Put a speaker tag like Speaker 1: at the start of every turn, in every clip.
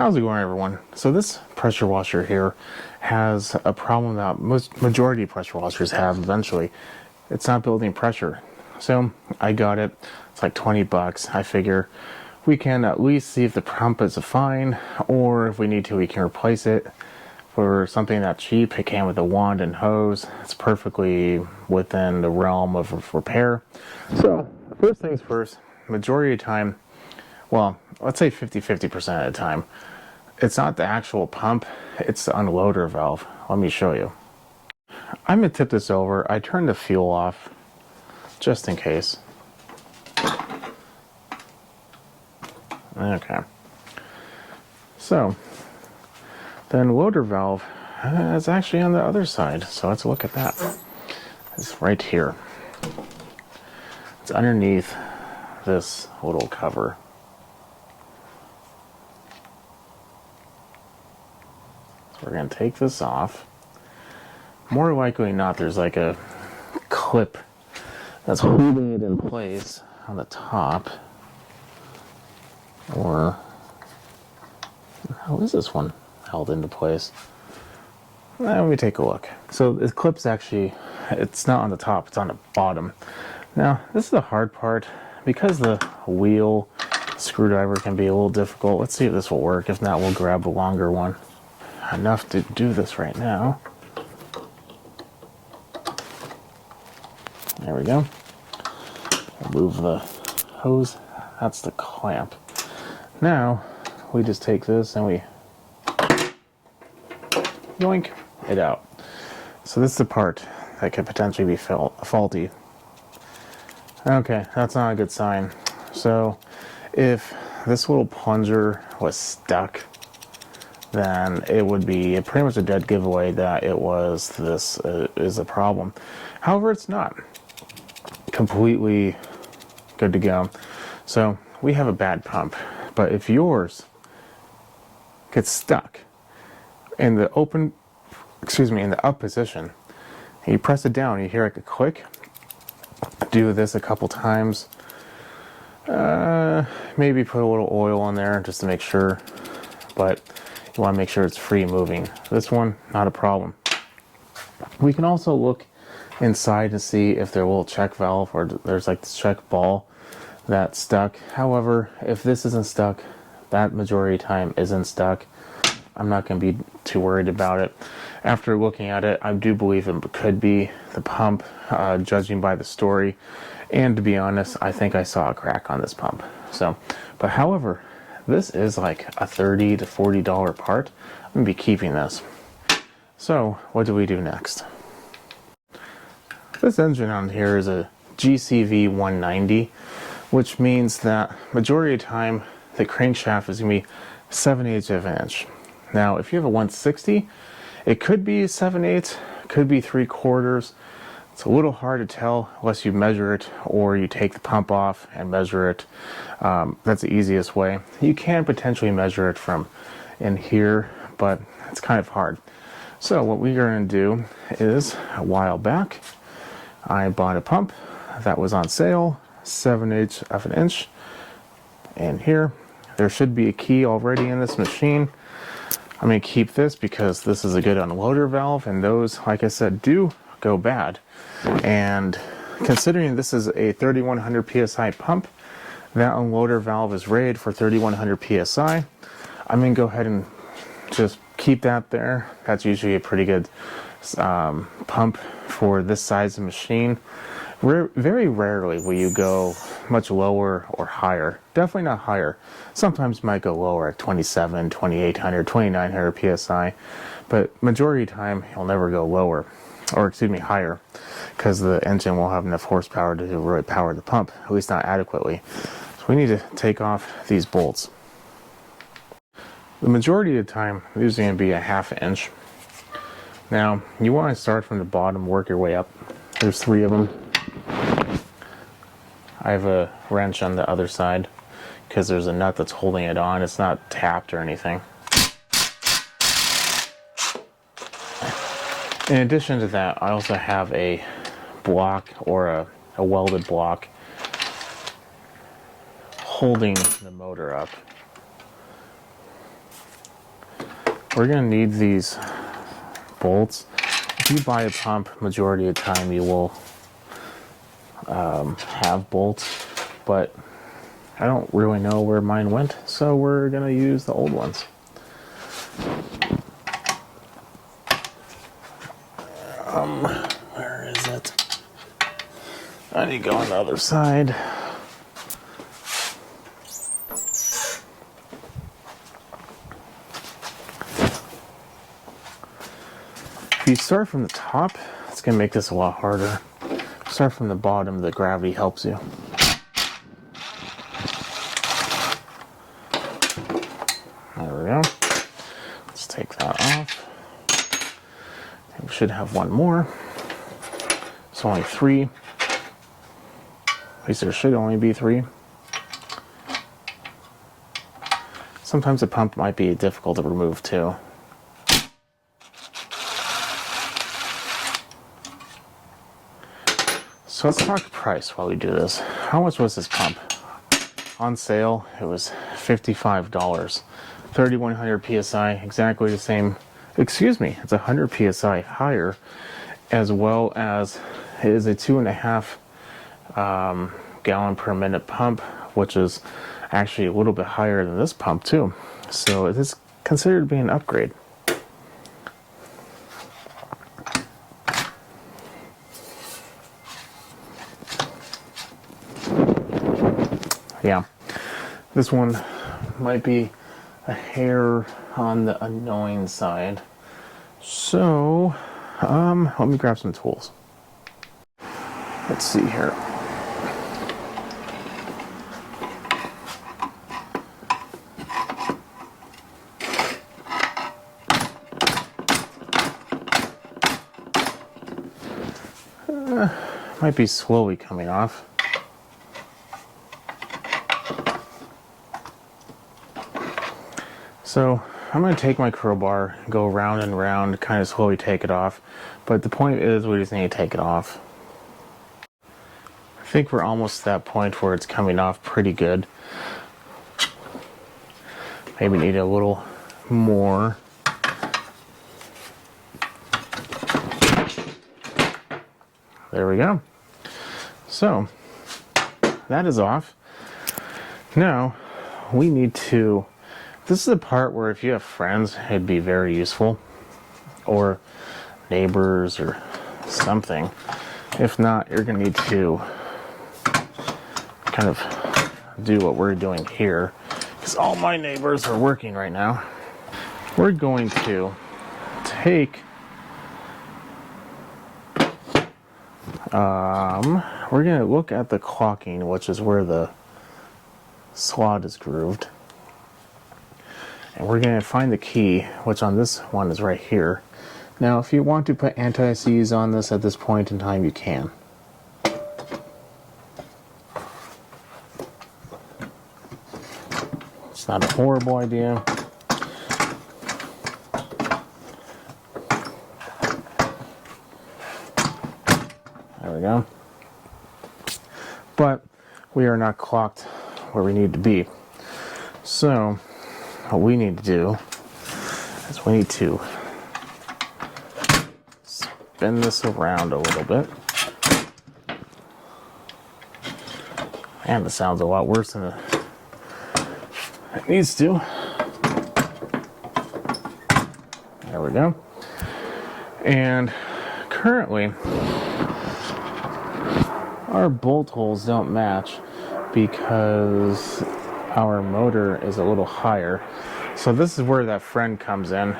Speaker 1: How's it going, everyone? So this pressure washer here has a problem that majority of pressure washers have eventually. It's not building pressure. So I got it. It's like 20 bucks. I figure we can at least see if the pump is fine, or if we need to, we can replace it. For something that cheap, it came with a wand and hose. It's perfectly within the realm of repair. So first things first, majority of the time, well, let's say 50% of the time, it's not the actual pump, it's the unloader valve. Let me show you. I'm gonna tip this over. I turned the fuel off just in case. Okay. So the unloader valve is actually on the other side. So let's look at that. It's right here. It's underneath this little cover. We're going to take this off. More likely not, there's like a clip that's holding it in place on the top. Or how is this one held into place? Let me take a look. So the clip's actually, it's not on the top, it's on the bottom. Now, this is the hard part. Because the wheel screwdriver can be a little difficult, let's see if this will work. If not, we'll grab a longer one. Enough to do this right now. There we go. Move the hose. That's the clamp. Now we just take this and we yoink it out. So this is the part that could potentially be faulty. Okay, that's not a good sign. So if this little plunger was stuck, then it would be pretty much a dead giveaway that it was this is a problem. However, it's not. Completely good to go. So we have a bad pump, but if yours gets stuck in the in the up position, and you press it down, you hear like a click. Do this a couple times. Maybe put a little oil on there just to make sure, but you want to make sure it's free moving. This one, not a problem. We can also look inside to see if there's a little check valve or there's like this check ball that's stuck. However, if this isn't stuck, that majority of the time isn't stuck. I'm not going to be too worried about it. After looking at it, I do believe it could be the pump, judging by the story. And to be honest, I think I saw a crack on this pump. So, but however, this is like a $30 to $40 part. I'm going to be keeping this. So what do we do next? This engine on here is a GCV 190, which means that majority of the time the crankshaft is going to be 7/8 of an inch. Now if you have a 160, it could be 7/8, could be 3/4. It's a little hard to tell unless you measure it or you take the pump off and measure it. That's the easiest way. You can potentially measure it from in here, but it's kind of hard. So what we're going to do is, a while back, I bought a pump that was on sale, 7/8 of an inch. And here, there should be a key already in this machine. I'm going to keep this because this is a good unloader valve, and those, like I said, do go bad. And considering this is a 3100 psi pump, that unloader valve is rated for 3100 psi. I'm going to go ahead and just keep that there. That's usually a pretty good pump for this size of machine. Very rarely will you go much lower or higher. Definitely not higher. Sometimes you might go lower at 27, 2800, 2900 psi, but majority of the time you'll never go lower, or excuse me, higher, because the engine won't have enough horsepower to really power the pump, at least not adequately. So we need to take off these bolts. The majority of the time, these are going to be a 1/2 inch. Now, you want to start from the bottom, work your way up. There's 3 of them. I have a wrench on the other side because there's a nut that's holding it on. It's not tapped or anything. In addition to that, I also have a block, or a welded block, holding the motor up. we're going to need these bolts. If you buy a pump, majority of the time you will have bolts, but I don't really know where mine went, so we're going to use the old ones. Where is it? I need to go on the other side. If you start from the top, it's going to make this a lot harder. Start from the bottom, the gravity helps you. There we go. Let's take that off. We should have one more. It's only 3. At least there should only be 3. Sometimes the pump might be difficult to remove too. So let's talk price while we do this. How much was this pump? On sale, it was $55. 3100 PSI, exactly the same. Excuse me, it's 100 PSI higher, as well as it is a 2.5 gallon per minute pump, which is actually a little bit higher than this pump too. So it is considered to be an upgrade. Yeah, this one might be a hair on the annoying side. So, let me grab some tools. Let's see here. Might be slowly coming off. So I'm going to take my crowbar, go round and round, kind of slowly take it off. But the point is, we just need to take it off. I think we're almost at that point where it's coming off pretty good. Maybe need a little more. There we go. So that is off. Now we need to, this is the part where if you have friends, it'd be very useful, or neighbors or something. If not, you're gonna need to kind of do what we're doing here, because all my neighbors are working right now. We're going to take we're going to look at the caulking, which is where the slot is grooved, and we're going to find the key, which on this one is right here. Now if you want to put anti-seize on this at this point in time, you can. It's not a horrible idea. There we go. But we are not clocked where we need to be. So what we need to do is we need to spin this around a little bit. And the sound's a lot worse than it needs to. There we go. And currently our bolt holes don't match because our motor is a little higher. So this is where that friend comes in.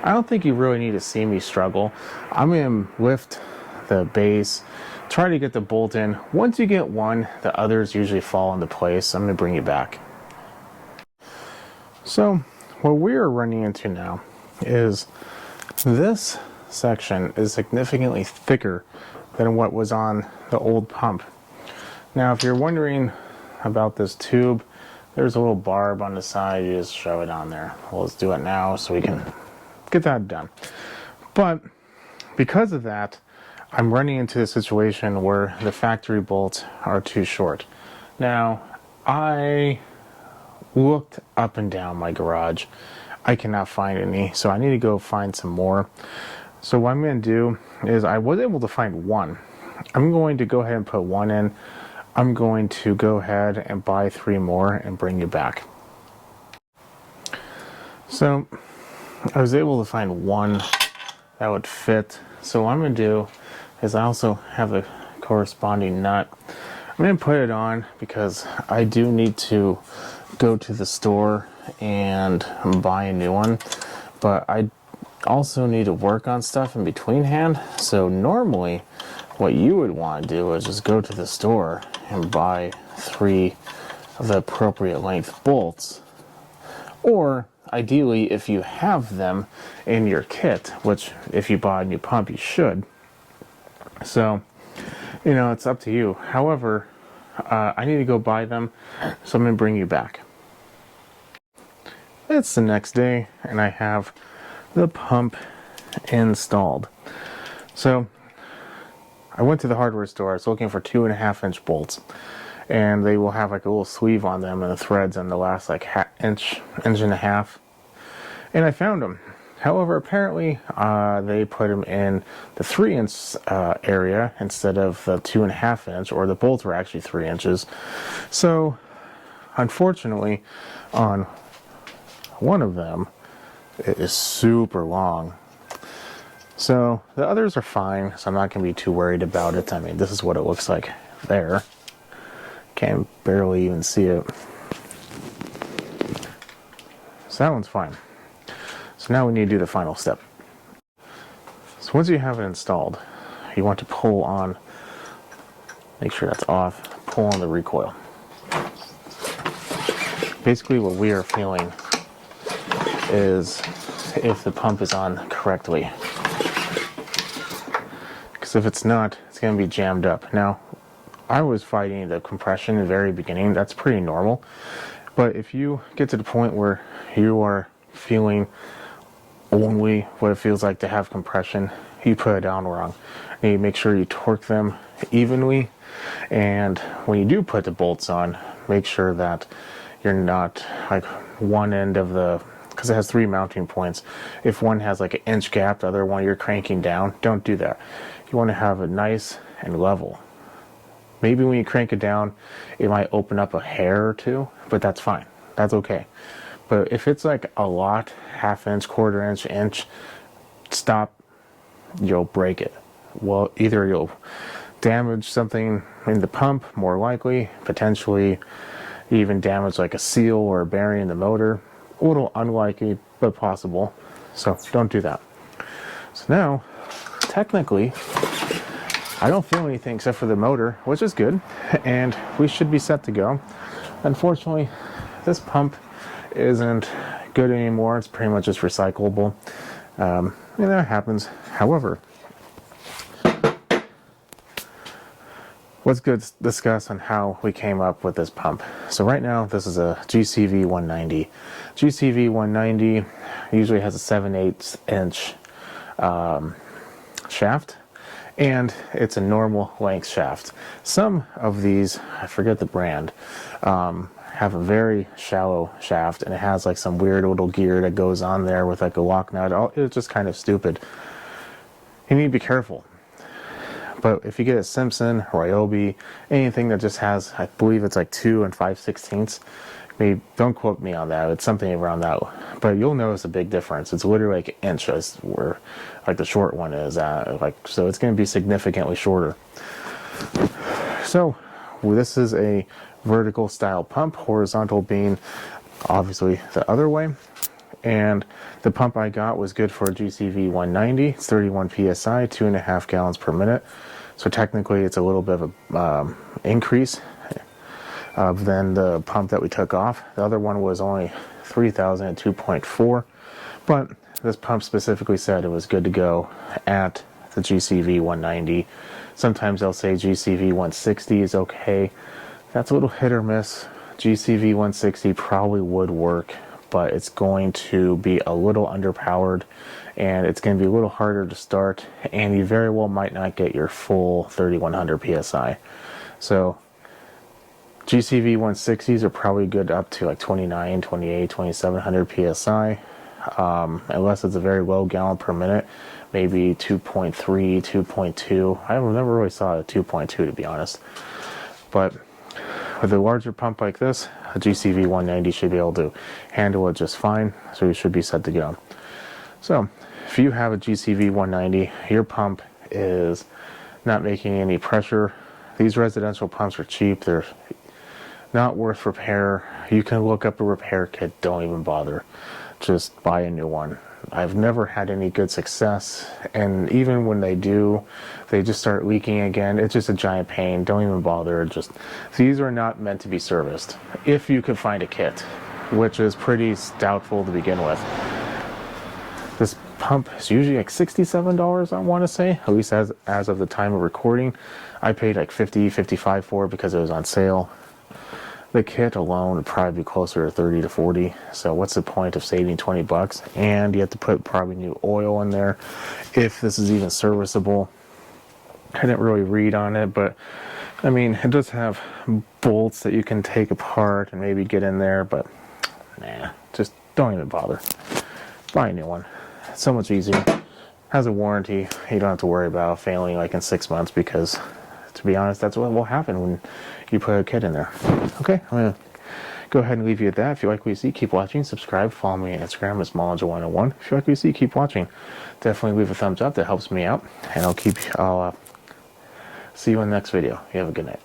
Speaker 1: I don't think you really need to see me struggle. I'm going to lift the base, try to get the bolt in. Once you get one, the others usually fall into place. I'm going to bring you back. So what we're running into now is this section is significantly thicker than what was on the old pump. Now if you're wondering about this tube, there's a little barb on the side. You just shove it on there. Well, let's do it now so we can get that done. But because of that, I'm running into a situation where the factory bolts are too short. Now I looked up and down my garage. I cannot find any, so I need to go find some more. So what I'm going to do is, I was able to find one. I'm going to go ahead and put one in. I'm going to go ahead and buy 3 more and bring you back. So I was able to find one that would fit. So what I'm going to do is, I also have a corresponding nut. I'm going to put it on because I do need to go to the store and buy a new one, but I also need to work on stuff in between hand. So normally what you would want to do is just go to the store and buy 3 of the appropriate length bolts, or ideally, if you have them in your kit, which if you buy a new pump you should. So you know, it's up to you. However, I need to go buy them, so I'm going to bring you back. It's the next day, and I have the pump installed. So, I went to the hardware store. I was looking for 2.5-inch bolts, and they will have like a little sleeve on them, and the threads on the last like inch and a half. And I found them. However, apparently they put them in the 3-inch area instead of the 2.5-inch, or the bolts were actually 3 inches. So, unfortunately, on one of them, it is super long. So, the others are fine, so I'm not going to be too worried about it. I mean, this is what it looks like there. Can't barely even see it. So that one's fine. So now we need to do the final step. So once you have it installed, you want to pull on, make sure that's off, pull on the recoil. Basically what we are feeling is if the pump is on correctly. Because if it's not, it's going to be jammed up. Now, I was fighting the compression in the very beginning. That's pretty normal. But if you get to the point where you are feeling only what it feels like to have compression, you put it down wrong. And you make sure you torque them evenly, and when you do put the bolts on, make sure that you're not like one end of the, because it has 3 mounting points. If one has like an inch gap, the other one you're cranking down, don't do that. You want to have it nice and level. Maybe when you crank it down, it might open up a hair or two, but that's fine. That's okay. But if it's like a lot, 1/2 inch, 1/4 inch, inch, stop, you'll break it. Well, either you'll damage something in the pump, more likely, potentially even damage like a seal or a bearing in the motor. A little unlikely, but possible. So don't do that. So now, technically, I don't feel anything except for the motor, which is good, and we should be set to go. Unfortunately, this pump isn't good anymore. It's pretty much just recyclable. And that happens. However, let's go discuss on how we came up with this pump. So right now, this is a GCV 190. GCV 190 usually has a 7/8 inch shaft, and it's a normal length shaft. Some of these, I forget the brand, have a very shallow shaft, and it has like some weird little gear that goes on there with like a lock nut. It's just kind of stupid. You need to be careful. But if you get a Simpson, Ryobi, anything that just has, I believe it's like 2 5/16, maybe, don't quote me on that, it's something around that, but you'll notice a big difference. It's literally like an inch as where like the short one is at, so it's going to be significantly shorter. So this is a vertical style pump, horizontal being obviously the other way. And the pump I got was good for a GCV 190. It's 31 psi, 2.5 gallons per minute. So technically it's a little bit of a increase than the pump that we took off. The other one was only 3,000 at 2.4, but this pump specifically said it was good to go at the GCV 190. Sometimes they'll say GCV 160 is okay. That's a little hit or miss. GCV 160 probably would work, but it's going to be a little underpowered, and it's going to be a little harder to start, and you very well might not get your full 3,100 psi. So GCV 160s are probably good up to like 29, 28, 2,700 psi. unless it's a very low gallon per minute, maybe 2.3, 2.2. I never really saw a 2.2 to be honest. But with a larger pump like this, a GCV 190 should be able to handle it just fine, so you should be set to go. So if you have a GCV 190, your pump is not making any pressure. These residential pumps are cheap. They're not worth repair. You can look up a repair kit. Don't even bother. Just buy a new one. I've never had any good success, and even when they do, they just start leaking again. It's just a giant pain. Don't even bother. These are not meant to be serviced. If you could find a kit, which is pretty doubtful to begin with. This pump is usually like $67, I want to say, at least as of the time of recording. I paid like $50, $55 for it because it was on sale. The kit alone would probably be closer to $30 to $40. So what's the point of saving $20? And you have to put probably new oil in there if this is even serviceable. I didn't really read on it, but I mean, it does have bolts that you can take apart and maybe get in there, but nah, just don't even bother. Buy a new one. It's so much easier. Has a warranty. You don't have to worry about failing like in 6 months, because to be honest, that's what will happen when you put a kit in there. Okay, I'm gonna go ahead and leave you at that. If you like what you see, keep watching. Subscribe. Follow me on Instagram. It's Mullinger101. If you like what you see, keep watching. Definitely leave a thumbs up. That helps me out. And I'll see you in the next video. You have a good night.